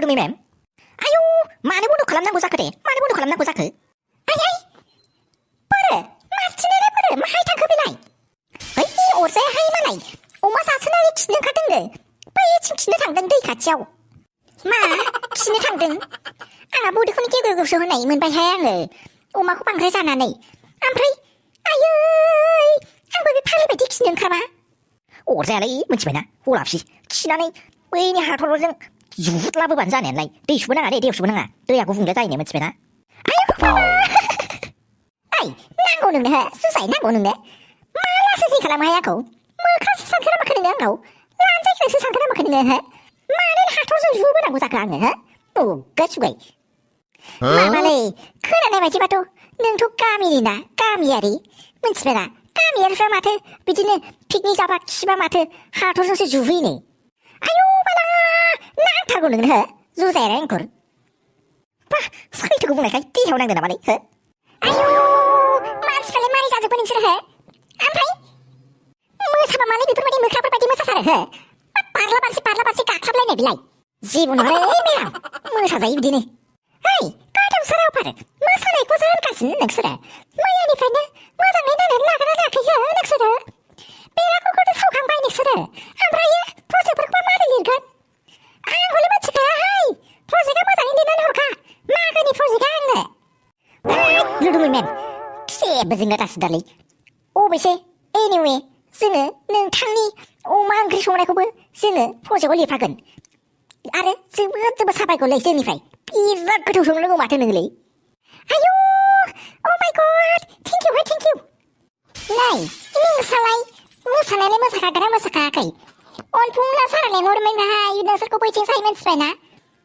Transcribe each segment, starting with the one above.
लुदुमि मेम आयौ मानो बन्द खालामनांगौ जाखो दे मानो बन्द खालामनांगौ जाखो आइ बोरो मारथिनायलाय बोरो माहाय थांखो बेलाय है अरजायाहाय मालाय अमा जासोनानै खिनो ओंखारदोंनो बैथिं खिनो थांदों दै खाथियाव मा खिनो थांदों आंहा बदिखौनो गेग्रेगेवसो होनाय मोनबायहाय आङो अमाखौ बांद्राय जानानै ओमफ्राय आयै आंबो बे फाग्लि बायदि खिनो ओंखारबा अरजायालै मिथिबायना हलाफि खिनानै बैनि हाथरजों जुहुदलाबोबानो जानायालाय दै सुबो नाङा दे दैयाव सुबो नाङा दैया गुबुंले जायो मिथिबायना आयौ ओइ नांगौ नोंनो हो जुजाय नांगौ नोंनो मा लासै खालामोहाय आंखौ मोखांसो सानखो ना माखो नोङो आंखौ लानजायखौसो सानखो ना माखो नोङो हो मानो हाथरजों जुहुबोनांगौ जाखो आङो हो उग्गा सुगाय माबालै खोनानाय बायदिबाथ' नोंथ' गामिनि ना गामियारि मिथिबायना गामियारिफ्रा माथो बिदिनो पिकनिक जाबा खिबा माथो हाथरजोंसो जुहुयोनो आयौ बाला नांथारगौ नोंनो हो जुजायालाय एंखुर बा सैथोखौ बुंनायखाय देहायाव नांदों नामालै हो आयौ मानसिफ्रालाय मारै जाजोबो नोंसोरो हो ओमफ्राय मोसाबा मालाय बेफोरबायदि मोख्राफोर बायदि मोसाथारो हो बारला बारसे गाख्लाबलायनाय बिलाय जेबो नङालै मेराम मोसाजायो बिदिनो ओइ गोदाव सोरावफोर मोसानायखौ होनगासिनो नोंसोरो मैयानिफ्रायनो मोजाङै नायनानै लागोना लायाखै हो नोंसोरो बेलागुरखौथ' सावखांबाय नोंसोरो ओमफ्रायो प्रजेक्टफोरखौ मारै लिरगोन आं हले मिथिखायाहाय प्रजेक्टआ मोजाङै लिरनानै हरखा मागोनि प्रजेक्टआ आंनो लुदुमि मेम जेबो जिंगा दासिदालै अबयसे एनिवे जोङो नोंथांनि अमा ओंख्रि संनायखौबो जोङो प्रजेक्टआव लिरफागोन आरो जोबोद साबायखरलै जोंनिफ्राय बिराद गोथाव संनो रोंगौ माथो नोंलै आयौ अ माय गड थेंक इउ नै नोंसालाय मोसानायालाय मोसाखागोना मोसाखायाखै अनफुंला सारा लेंहरबायनाहाय नोंसोरखौ बैथिं साइ मिन्थिबायना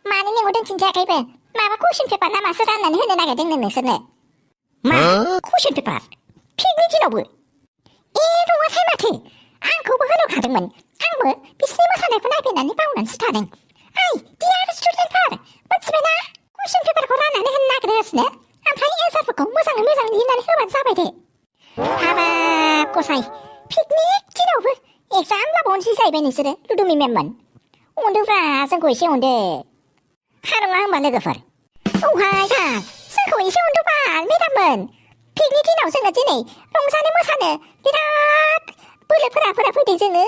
मानो लेंहरदों खिन्थायाखैबो माबा कुइसन पेपार ना मासो राननानै होनो नागिरदोंनो नोंसोरनो मा कुइसन पेपार पिकनिक दिनावबो ए नङाथाय माथो आंखौबो होनहरखादोंमोन आंबो बिसिनि मोसानायखौ नायफैनानै बावनानैसो थादों ओइ डियार स्टुडेन्टफोर मिथिबायना कुइसन पेपारखौ राननानै होनो नागिरगासिनो ओमफ्राय एन्सारफोरखौ मोजाङै लिरनानै होबानो जाबाय दे हाबाब गसाय पिकनिक दिनावबो एग्जाम लाबावनोसै जाहैबाय नोंसोरो लुदुमि मेममोन अनदोब्रा जोंखौ एसे अनदो हा नङा होनबा लोगोफोर औहाय दा जोंखौ एसे अनदोबाल मेदाममोन पिकनिक दिनाव जोङो दिनै रंजानो मोसानो बिराद बोलोफोरा फैदों जोङो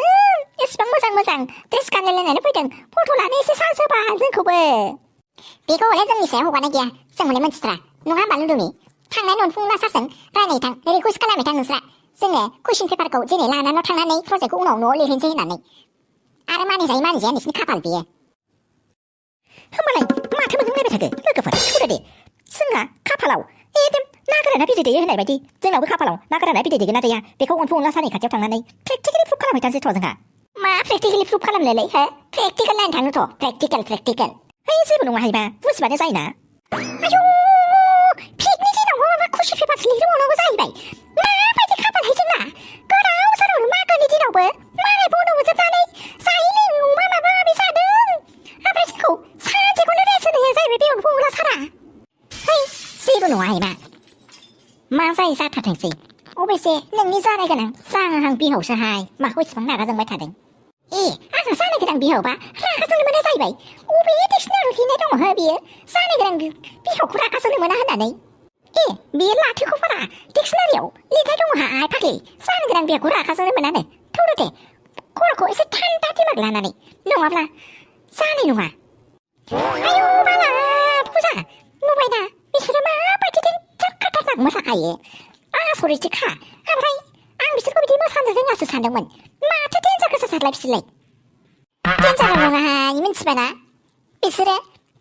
एसेबां मोजां ड्रेस गानलायलायनानै फैदों फट' लानो एसे चान्स होबा जोंखौबो बेखौ हले जोंनि सायाव हगारनाय गैया जों हले मोनथिथारा नङा होनबा लुदुमि थांनाय ननफुंला सारजों रायनायथां रिकुवेस्ट खालामबाय थां नोंस्रा जोङो कुइसन पेपारखौ दिनै लानानै थांनानै प्रजेक्टखौ उनाव न'आव लिरहैनोसै होननानै आरो मानिजाया नोंसिनि खाफाल बियो होमबालाय माथो मोखां नायबाय थाखो लोगोफोर थुदो दे जोंहा खाफालाव एकदम ना गोराना बिदै दैयो होननाय बायदि जोंनावबो खाफालाव ना गोराना बिदै दैगोन ना दैया बेखौ अनफु अनला सारनि खाथियाव थांनानै प्रेक्टिकेलि प्रुफ खालामहैथारसै थ' जोंहा मा प्रेक्टिकेलि प्रुफ खालामनोलै हो प्रेक्टिकेल नायनो थांनोथ' प्रेक्टिकेल है जेबो नङाहायबा बुजिबानो जायोना आयौ पिकनिक दिनावबो माबा कुइसन पेपार लिरबावनांगौ जाहैबाय माबायदि खाफालहाय जोंना गोदाव सोरावनो मागोनि दिनावबो मालाय बन्द' मोनजोबनानै जायै लोङै अमा माबा माबि जादों ओमफ्राय जोंखौ सानसेखौनो रेस्ट होनो हाया जाहैबाय बे अनफु अनला सारा है जेबो नङाहायबा मा जायो जाथारथोंसै अबयसे नोंनि जानाय गोनां जाहां बिहावसोहाय माखौ इसेबां रागा जोंबाय थादों ए आंहा जानाय गोनां बिहावबा रागा जोंनो मोना जाहैबाय अबे डिक्सनारियाव लिरनाय दङ हो बियो जानाय गोनां बिहावखौ रागा जोंनो मोना होननानै ए बेयो लाथिख'फोरा डिक्सनारियाव लिरनाय दङहाय फाग्लि जानो गोनां बिहावखौ रागा जोंनो मोनानो थौदो दे खर'खौ एसे थान्दा दिमाग लानानै नङाब्ला जानाय नङा आयौ बाला फुजा नुबायना बिसोरो माबायदि खाथारनाक मोसाखायो आसरितखा ओमफ्राय आं बिसोरखौ बिदि मोसानो रोङासो सानदोंमोन माथो देन्जार गोसा सारलाय बिसोरलाय देन्जार नङाहाय मिन्थिबायना बिसोरो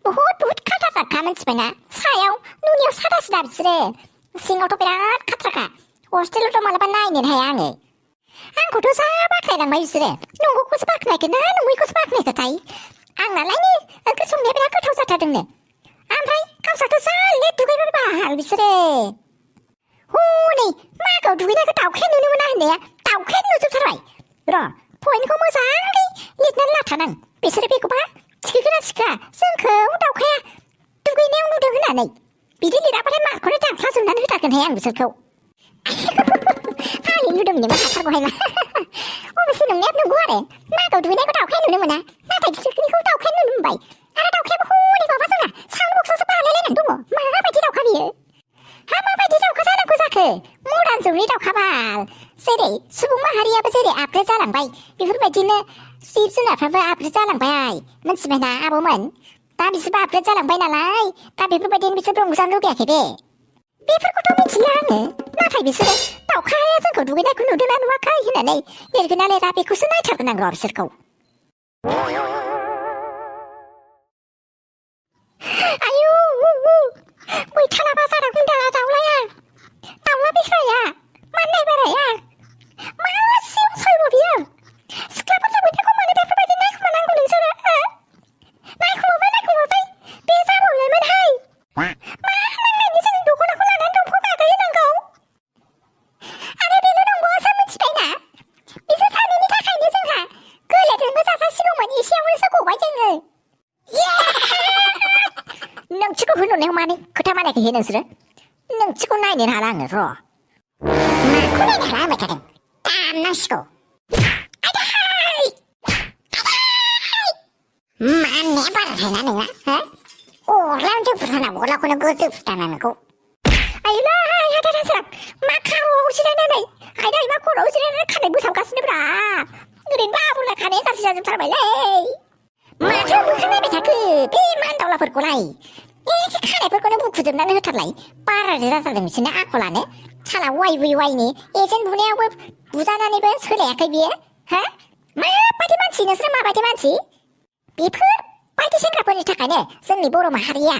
बहुत खाथारनाकखा मिन्थिबायना सायाव नुनायाव सादा सिदा बिसोरो सिङावथ' बिराद खाथ्राखा हस्टेलावथ' मालाबा नायनोनो हाया आङो आंखौथ' जा बाख्नायलांबाय बिसोरो नंगौखौसो बाख्नायगोन ना नङैखौसो बाख्नायखोथाय आंनालायनो ओंख्रि संनाया बिराद गोथाव जाथारदोंनो ओमफ्राय गावस्राथ' जा लेट दुगैबाय बाल बिसोरो हनै मागोआव दुगैनायखौ दाउखाया नुनो मोना होननाया दाउखायानो नुजोबथारबाय र' पइन्टखौ मोजाङै लिरनानै लाथारनां बिसोरो बेखौबा थिखोगोना थिखोआ जोंखौ दाउखाया दुगैनायाव नुदों होननानै बिदि लिराबाथाय मार्कखौनो दानख्लाजोबनानै होथारगोनहाय आं बिसोरखौ फाग्लि लुदुमनोबो हाथारगौहाय मा अबयसे नंनाया नंगौ आरो मागोआव दुगैनायखौ दाउखाया नुनो मोना नाथाय बिसोरनिखौ दाउखाया नुनो मोनबाय आरो दाउखायाबो हनै माबा जोंना साउन्ड बक्सआवसो बालायलायनानै दङ माबायदि दाउखा बियो हा माबायदि दाउखा जानांगौ जाखो मडार्न जुगनि दाउखा बाल जेरै सुबुं माहारियाबो जेरै आपग्रेड जालांबाय बेफोरबायदिनो जिब जुनारफ्राबो आपग्रेड जालांबाय मिथिबायना आब'मोन दा बिसोरबो आपग्रेड जालांबाय नालाय दा बेफोरबायदिनो बिसोर रंजानो लुगैयाखै बे बेफोरखौथ' मिथिला आङो नाथाय बिसोरो दाउखाया जोंखौ दुगैनायखौ नुदोंना नुवाखै होननानै लिरगोना लिरा बेखौसो नायथारगोन आं र' बिसोरखौ आयु Bwitala बाजाराव गुन्दाला दाउलाया दाउला बिग्राया माननाय बाराया मासेयाव सयब' बियो सिख्लाफोरजों मैथाखौ मानो बेफोरबायदि नायखुमानांगौ नोंसोरो नायखुमाबाय बे जाबावलायमोनहाय मा नांनायनि जों दख'नाखौ लानानै दंफां गाखोयो होनांगौ आरो बेल' नंबावासो मिथिबायना बिसोर सानैनि थाखायनो जोंहा गोलेरजोंबो जाजासिगौमोन एसेयावनोसो गबाय जोङो नोंथिखौ होनहरनायाव मानो खोथा मानाखै नोंसोरो नोंथिखौ नायनो हाला आङो र' माखौ नायनो हाला होनबाय थादों दामनांसिगौ माननाया बाराथारना नोंना हो अरलायावनो जोबुथारनांगौ अरलाखौनो गोजोबुथारना नोंखौ आयुलाय हाथार हासार मा खार'आव जिरायनानै आयदै मा खर'आव जिरायनानै खानाय बोसाबगासिनोब्रा ओरैनोबा आबुला खानाया गाज्रि जाजोबथारबायलै माथो मोखां नायबाय थाखो बे मानदावलाफोरखौलाय एखे खानायफोरखौनो बुखुजोबनानै होथारलाय बाराद्राय जाथारदों बिसोरना आखलानो साला वाइनि एजेन्ट बुनायावबो बुजानानैबो सोलायाखै बियो हा माबायदि मानसि नोंसोर माबायदि मानसि बेफोरबायदि सेंग्राफोरनि थाखायनो जोंनि बर' माहारिया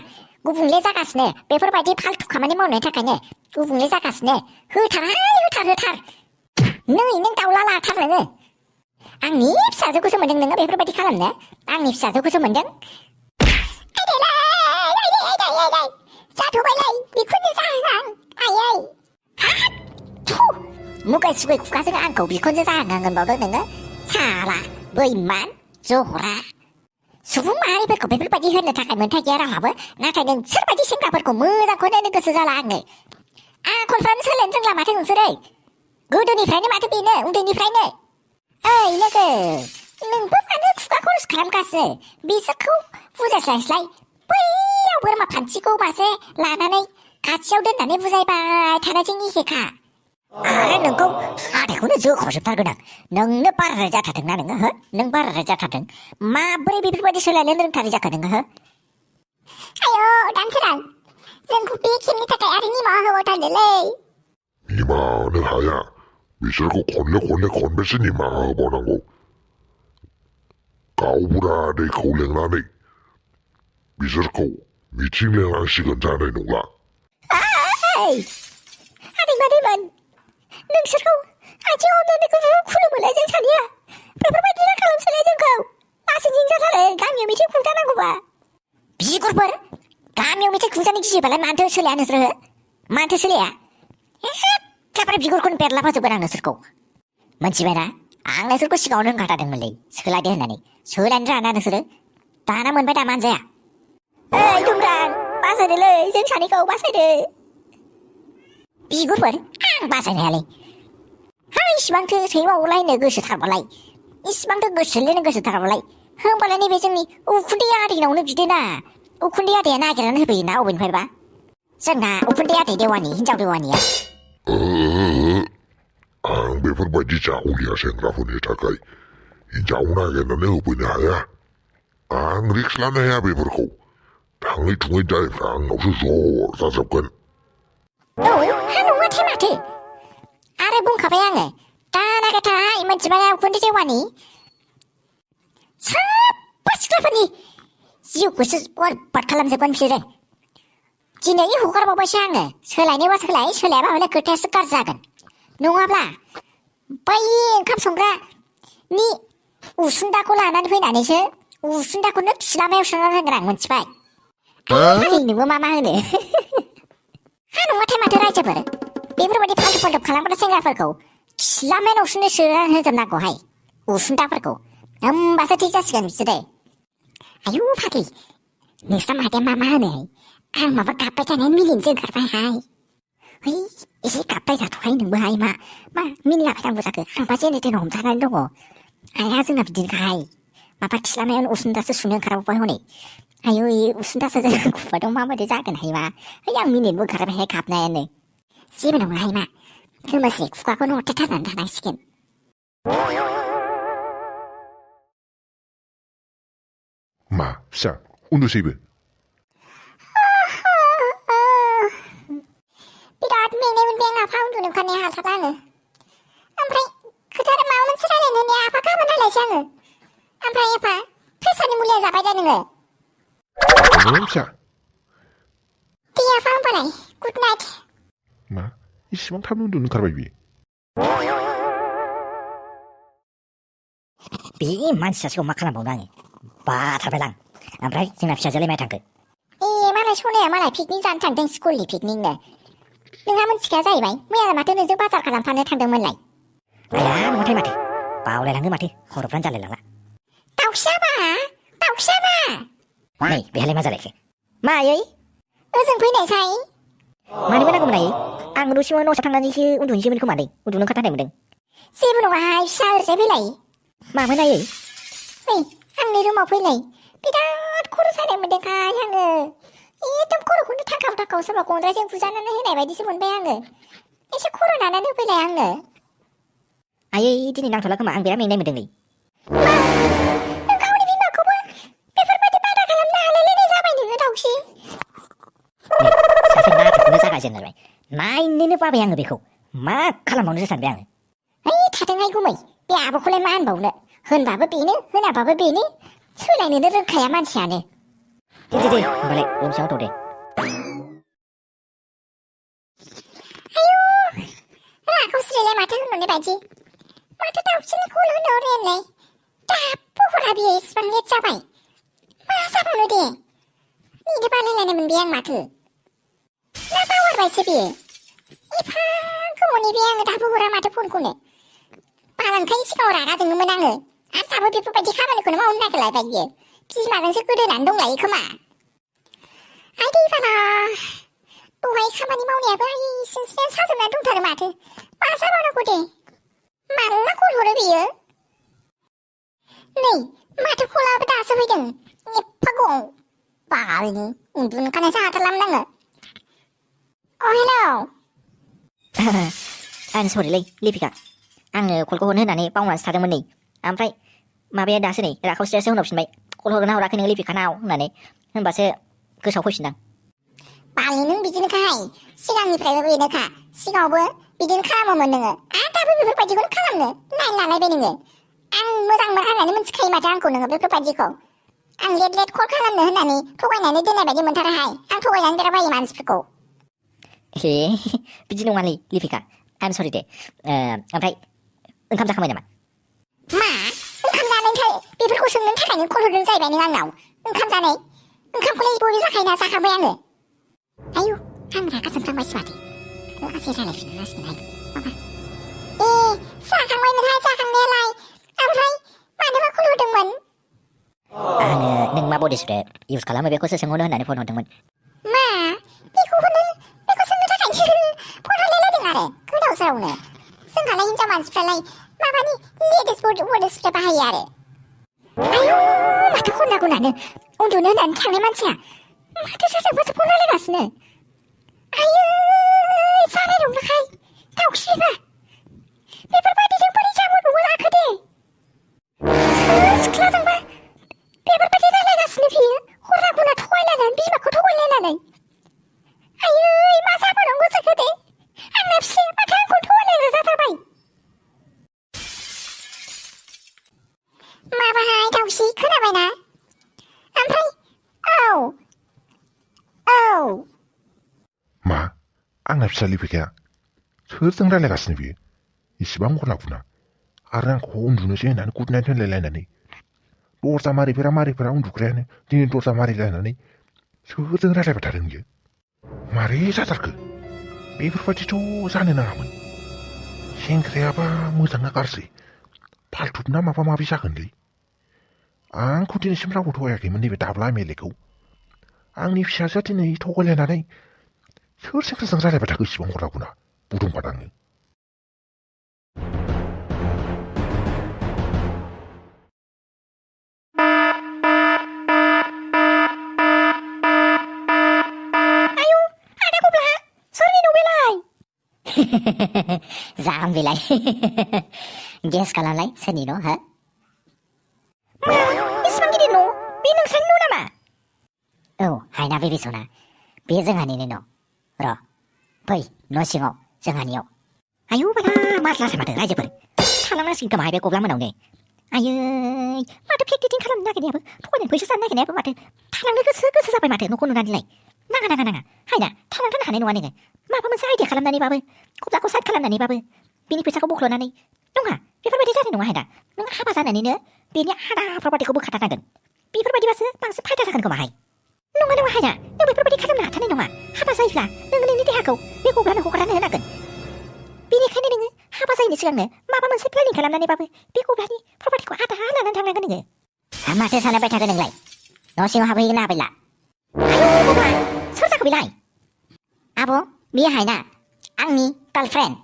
गुबुंले जागासिनो बेफोरबायदि फाल्थु खामानि मावनायनि थाखायनो गुबुंले जागासिनो होथार नै नों दाउला लाथार नोङो आंनि फिसाजोखौसो मोनदों नोङो बेफोरबायदि खालामनो आंनि फिसाजोखौसो मोनदों आयदै जाथ'बायलै बिखुनजो जाहां आयै मुगाय सुगाय खुगाजों आंखौ बिखुनजो जाहां होनबावदों नोङो साला बैमान जहरा सुबुं माहारिफोरखौ बेफोरबायदि होनो थाखाय मोन्थाय गैया रावहाबो नाथाय नोंसोरबायदि सेंग्राफोरखौ मोजांखौनो होनो गोसो जाला आङो आखलफ्रानो सोलायनो रोंला माथो नोंसोरो गोदोनिफ्रायनो माथो बेनो उन्दैनिफ्रायनो ओइ लोगो नोंबो मानो खुगा खरस खालामगासिनो बिसोरखौ बुजायस्लायस्लाय बैयाव बोरमा फान्थिखौ मासे लानानै खाथियाव दोननानै बुजायबाय थानायजों एखेखा आरो नोंखौ हाथायखौनो जोखावजोबथारगोन आं नोंनो बाराद्राय जाथारदोंना नोङो हो नों बाराद्राय जाथारदों माबोरै बेफोरबायदि सोलायनो रोंथारै जाखो नोङो हो आयौ दानसोरां जोंखौ बे खेबनि थाखाय आरो निमाहा होबावथारदोलै निमाहा होनो हाया बिसोरखौ खनबेसे निमाहा होबावनांगौ गावबुरा दैखौ लेंनानै बिसोरखौ मिथिं लेंनांसिगोन जानाय नंला आदैमोन नोंसोरखौ आथिं हमनानैखौ खुलुमोलाय जों सानैया बेफोरबायदि खालामसोलाय जोंखौ लासैनो जाथारो गामियाव मिथिं खुंजानांगौबा बिगुरफोर गामियाव मिथिं खुंजानो गियोबालाय मानोथो सोलाया नोंसोरो मानोथो सोलाया एखेबारे बिगुरखौनो बेरलाफाजोबगोन आं नोंसोरखौ मोनथिबायना आं नोंसोरखौ सिगाङावनो होनखाथारदोंमोनलै सोलायदो होननानै सोलायनो रोङा ना नोंसोरो दाना मोनबाय दा मानजाया ओइ दुमब्रां बासायदोलै जों सानैखौ बासायदो बिगुरफोर आं बासायनो हायालै इसिबांथो सैमा अरलायनो गोसोथारबालाय इसिबांथो गोसोलेनो गोसोथारबालाय होमबालाय नैबे जोंनि उखुन्दै आदैनावनो बिदोना उखुन्दै आदैया नागिरनानै होफैयोना अबेनिफ्रायबा जोंना उखुन्दै आदै देवानि हिनजाव देवानिया आं बेफोरबायदि जावलिया सेंग्राफोरनि थाखाय हिनजाव नागिरनानै होफैनो हाया आं रिक्स लानो हाया बेफोरखौ थाङै थुङै जायफ्रा आंनावसो जर जाजोबगोन नङाथाय माथो आरो बुंखाबाय आङो दा नागिरथारहाय मोनथिबाय उखुन्दै देवानि साबा सिख्लाफोरनि जिउखौसो बरबाद खालामजोबगोन बिसोरो दिनै हगारबावबायसो आङो सोलायनोबा सोलायाबा हले खोथायासो गाज्रि जागोन नङाब्ला बै ओंखाम संग्रानि उसुन्दाखौ लानानै फैनानैसो उसुन्दाखौनो खिलामायाव सोनानै होगोन आं मोनथिबाय नोंबो मा होनो नङाथाय माथो रायजोफोर बेफोरबायदि फाल्थु खालामग्रा सेंग्राफोरखौ खिलामायावसो सोनानै होजोबनांगौहाय उसुन्दाफोरखौ होमबासो थिग जासिगोन बिसोरो आयु फाग्लि नोंस्रा मादैया मा होनो आं माबा गाबबाय थानाय मिनिनोसो ओंखारबायहाय एसे गाबबाय जाथ'हाय नोंबोहाय मा मिनिलाबायनांगौ जाखो आंबा जेने तेने हमथानानै दङ आइया जोंना बिदिनोखाहाय माबा खिलानायावनो उसुन्दासो सुनो ओंखारबावबाय हनै आयु उसुन्दासो गुफादों माबायदि जागोनहाय मा आं मिनिनोबो ओंखारबायहाय गाबनायानो जेबो नङाहाय मा खोमोसै खुगाखौनो अरथारनानै थानांसिगोन मा फिसा उन्दुसैबो बिराद मेंनाय मोनबाय आं आफा उन्दुनो ओंखारनाया हाथारा आङो ओमफ्राय खोथा माबा मोनसे रायलायनो होननाया आफा गाबोन रायलायसै आङो ओमफ्राय आफा प्रेसारनि मुलिया जाबाय दा नोङो फिसा दे आफा होमबालाय गुड नाइट मा इसिबां थाब उन्दुनो ओंखारबाय बियो बे मानसियासो मा खालामबावनो आङो बाथारबायलां ओमफ्राय जोंना फिसाजोलाय माया थांखो मालाय सनाया मालाय पिकनिक जानो थांदों स्कुलनि पिकनिकनो नोंहा मोनथिखाया जाहैबाय मैया माथो नोंजों बाजार खालामफानो थांदोंमोनलाय आया नङाथाय माथो बावलायलाङो माथो खर'फ्रानो जालायलांला दाउसाबा नै बेहालाय मा जालायखो मायै ओजों फैनायसाय मानोबो नांगौमोन आयै आं न'सिमाव न'सा थांनानैसो उन्दुनोसैमोन खोमादै उन्दुनो ओंखारथारनाय मोनदों जेबो नङाहाय फिसा ओरैजाय फैलाय मामोन आयै नै आंनि रुमाव फैलाय बिराद खर' सानाय मोनदोंहाय आङो एकदम खर'खौनो थाखाव थाखाव सोरबा गंद्रायजों बुजानानै होनाय बायदिसो मोनबाय आङो एसे खर' नानानै होफैलाय आंनो आयै दिनै नांथ'ला खोमा आं बिराद मेंनाय मोनदों नै नों गावनि बिमाखौबो बेफोरबायदि बादा खालामनो हालायलायनाय जाबाय नोङो दाउसि नै सासे नाटकखौनो जागायजेनबाय नायनोनो बाबाय आङो बेखौ मा खालामबावनोसो सानबाय आङो थादोंहाय गुमै बे आब'खौलाय मा होनबावनो होनबाबो बेनो होनाबाबो बेनो सोलायनोनो रोंखाया मानसियानो दे होमबालाय रुमसिङाव थाव दे रागावस्रिलाय माथो होनहरनाय बायदि माथो दाउसिनि कल होनहरनायलाय दाबो हरा बियो इसिबां लेट जाबाय मा जाबावनो दे नेनो बालायलायनाय मोनबाय आं माथो ना बावगारबायसो बियो एफा गोबावनि बे आङो दाबो हरा माथो फनखौनो बालांखायनि सिगाङाव रागा जोङोमोन आङो आरो दाबो बेफोरबायदि खामानिखौनो मावनो नागिरलायबाय बियो बिमाजोंसो गोदोनानै दंलायो खोमा आइ दैबाना दहाय खामानि मावनायाबो सिनस्रियानो साजोबनानै दंथारो माथो मा जाबावनांगौ दे माला कल हरो बियो नै माथो कलाबो दासो फैदों एफा गोबाव बालनि उन्दुनो ओंखारनायसो हाथारलामोन आङो हेलौ आं सरिलै लिपिका आङो कलखौ हरनो होननानै बावनानैसो थादोंमोन नै ओमफ्राय माबाया दासो नै राखावस्रियासो होनहरफिनबाय कल हरना हराखै नोङो लिपिकानाव होननानै होनबासो गोसोआव फैफिनदां बालनि नों बिदिनोखाहाय सिगांनिफ्रायबो बेनोखा सिगाङावबो बिदिनो खालामोमोन नोङो आरो दाबो बेफोरबायदिखौनो खालामनो नायनो लालायबाय नोङो आं मोजां होननानै मोनथिखायो माथो आंखौ नोङो बेफोरबायदिखौ आं लेट कल खालामनो होननानै थगायनानै दोननाय बायदि मोनथाराहाय आं थगायनानै बिराद बायो मानसिफोरखौ हे बिदि नङालै लिपिका आइ एम सरि दे ओमफ्राय ओंखाम जाखांबाय नामा मा ओंखाम जानायनिफ्राय बेफोरखौ सोंनो थाखायनो कल हरदों जाहैबाय नों आंनाव ओंखाम जानाय ओंखामखौलाय बयबो जाखायोना जाखांबाय आङो आयु आं रागा जोंफ्लांबायसो माथो लासै रायलायफिननांसिगोनहाय माबा जाखांबायमोनहाय जाखांनायालाय ओमफ्राय मानोबा कल हरदोंमोन आङो नों मा बडि स्प्रे इउज खालामो बेखौसो सोंहरनो होननानै फन हरदोंमोन मा बेखौ सोंनो थाखायनो फन हरलायलायदों आरो गोदाव सोरावनो जोंहालाय हिनजाव मानसिफ्रालाय माबानि लेडिस बडि स्प्रे बाहायो आरो आयु माथो खना खनानो उन्दुनो होननानै थांनाय मानसिया माथो सोरजोंबासो फन रायलायगासिनो आयु जानाय नंलाखाय दाउस्रिबा बेफोरबायदिजों बोरै जाबोबावो जाखो दे सोर सिख्लाजोंबा बेफोरबायदि रायलायगासिनो बियो खना खना थगायलायनानै बिमाखौ थगायलायनानै आयै मा जाबोनांगौ जाखो दे आंना फिसाया माथो आंखौ थगायलायग्रा जाथारबाय माबाहाय दाउसि खोनाबायना ओमफ्राय औ मा आंना फिसा लिपिकाया सोरजों रायलायगासिनो बियो इसिबां खना खुना आरो आंखौ उन्दुनोसै होननानै गुड नाइट होनलायलायनानै दरजा मारिफोरा उन्दुग्रायानो दिनै दरजा मारिलायनानै सोरजों रायलायबाय थादों बियो मारै जाथारखो बेफोरबायदिथ' जानो नाङामोन सेंग्रायाबा मोजांना गाज्रि फाल्थुब ना माबा माबि जागोनलै आंखौ दिनैसिम रावबो थगायाखैमोन नैबे दाब्ला एमएलएखौ आंनि फिसाजोआ दिनै थगायलायनानै सोर सेंग्राजों रायलायबाय थाखो इसिबां खना खना बुदुंबाद आङो जाम्बिलाय गेस खालामलाय सोरनि न' हो मा इसिबां गिदिर न' बे नोंस्रानि न' नामा औ हायना बेबि सना बे जोंहानिनो न' र' फै न' सिङाव जोंहानियाव आयौ बाला मारलासो माथो रायजोफोर थालांनांसिगोन खोमाहाय बे गब्ला मोनावनो आयै माथो फेक्टिटिं खालामनो नागिरनायाबो थगायनानै फैसा जानो नागिरनायाबो माथो थालांनो गोसो जाबाय माथो न'खौ नुनानैलाय नाङा हायना थालांथ'नो हानाय नङा नोङो माबा मोनसे आइडिया खालामनानैबाबो गब्लाखौ साइड खालामनानैबाबो बिनि फैसाखौ बख्ल'नानै नङा बेफोरबायदि जानाय नङा हायना नों हाबा जानानैनो बेनि आधा प्रपार्टिखौ बोखाथारनांगोन बेफोरबायदिबासो बांसिन फायदा जागोन खोमाहाय नङा हायना नों बेफोरबायदि खालामनो हाथारनाय नङा हाबा जायोब्ला नोङो नोंनि देहाखौ बे गब्लानो हगारनानै होनांगोन बेनिखायनो नोङो हाबा जायैनि सिगांनो माबा मोनसे प्लेनिं खालामनानैबाबो बे गब्लानि प्रपार्टिखौ आधा लानानै थांनांगोन नोङो माथो सानबाय थागोन नोंलाय न' सिङाव हाबहैगोन ना हाबैला आयौ गब्ला सोर जाखो बेलाय आब' बियो हायना आंनि गार्लफ्रेन्ड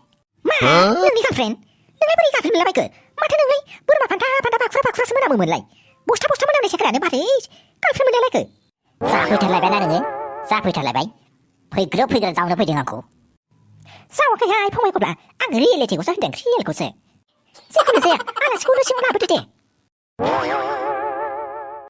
मा नोंनि गार्लफ्रेन्ड नोंलाय बोरै गार्लफ्रेन्ड मोनलाबायखो माथो नोंलाय बोरमा फान्था बाख्रा मोनामोमोनलाय बस्था मोनामनाय सेखारानो माथो गार्लफ्रेन्ड मोनलायलायखो जाफैथारलायबायना नोङो जाफैथारलायबाय फैग्रो जावनो फैदों आंखौ जावाखैहाय फंबाय गब्ला आङो रियेलिटिखौसो होनदों रियेलखौसो जेखुनु जाया आलासिखौ न' सिङाव लाबोदो दे